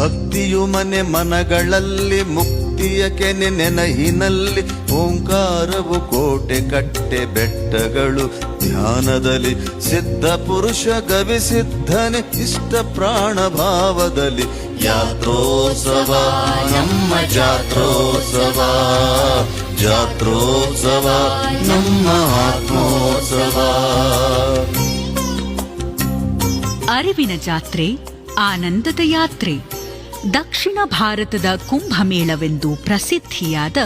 ಭಕ್ತಿಯು ಮನೆ ಮನಗಳಲ್ಲಿ ಮುಕ್ತಿಯ ಕೆನೆ ನೆನಹಿನಲ್ಲಿ ಓಂಕಾರವು ಕೋಟೆ ಕಟ್ಟೆ ಬೆಟ್ಟಗಳು ಧ್ಯಾನದಲ್ಲಿ ಸಿದ್ಧ ಪುರುಷ ಗವಿಸಿದ್ಧನೆ ಇಷ್ಟ ಪ್ರಾಣ ಭಾವದಲ್ಲಿ ಯಾತ್ರೋತ್ಸವ ನಮ್ಮ ಜಾತ್ರೋತ್ಸವ ಜಾತ್ರೋತ್ಸವ ನಮ್ಮ ಆತ್ಮೋತ್ಸವ. ಅರಿವಿನ ಜಾತ್ರೆ, ಆನಂದದ ಯಾತ್ರೆ. ದಕ್ಷಿಣ ಭಾರತದ ಕುಂಭಮೇಳವೆಂದು ಪ್ರಸಿದ್ಧಿಯಾದ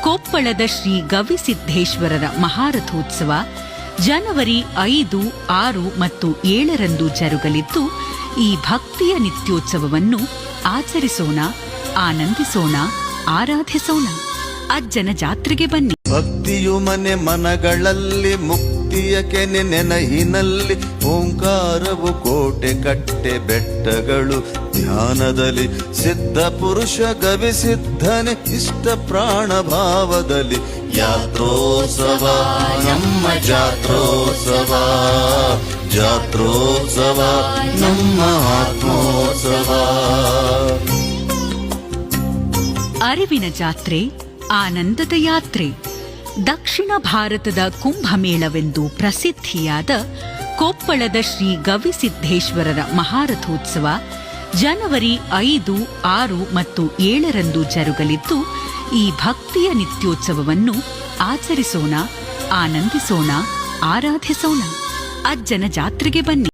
ಕೊಪ್ಪಳದ ಶ್ರೀ ಗವಿಸಿದ್ದೇಶ್ವರರ ಮಹಾರಥೋತ್ಸವ ಜನವರಿ 5, 6 ಮತ್ತು 7ರಂದು ಜರುಗಲಿದ್ದು, ಈ ಭಕ್ತಿಯ ನಿತ್ಯೋತ್ಸವವನ್ನು ಆಚರಿಸೋಣ, ಆನಂದಿಸೋಣ, ಆರಾಧಿಸೋಣ. ಅಜ್ಜನ ಜಾತ್ರೆಗೆ ಬನ್ನಿ. ಭಕ್ತಿಯು ಮನೆ ಮನಗಳಲ್ಲಿ ಮುಕ್ತಿಯ ಕೆನೆ ನೆನಹಿನಲ್ಲಿ ಓಂಕಾರವು ಕೋಟೆ ಕಟ್ಟೆ ಬೆಟ್ಟಗಳು ಧ್ಯಾನದಲ್ಲಿ ಸಿದ್ಧ ಪುರುಷ ಗವಿಸಿದ್ಧನೆ ಇಷ್ಟ ಪ್ರಾಣ ಭಾವದಲ್ಲಿ ಯಾತ್ರೋತ್ಸವ ನಮ್ಮ ಜಾತ್ರೋತ್ಸವ ಜಾತ್ರೋತ್ಸವ ನಮ್ಮ ಆತ್ಮೋತ್ಸವ. ಅರಿವಿನ ಜಾತ್ರೆ, ಆನಂದದ ಯಾತ್ರೆ. ದಕ್ಷಿಣ ಭಾರತದ ಕುಂಭಮೇಳವೆಂದು ಪ್ರಸಿದ್ಧಿಯಾದ ಕೊಪ್ಪಳದ ಶ್ರೀ ಗವಿಸಿದ್ದೇಶ್ವರರ ಮಹಾರಥೋತ್ಸವ ಜನವರಿ 5, 6 ಮತ್ತು 7ರಂದು ಜರುಗಲಿದ್ದು, ಈ ಭಕ್ತಿಯ ನಿತ್ಯೋತ್ಸವವನ್ನು ಆಚರಿಸೋಣ, ಆನಂದಿಸೋಣ, ಆರಾಧಿಸೋಣ. ಅಜ್ಜನ ಜಾತ್ರೆಗೆ ಬನ್ನಿ.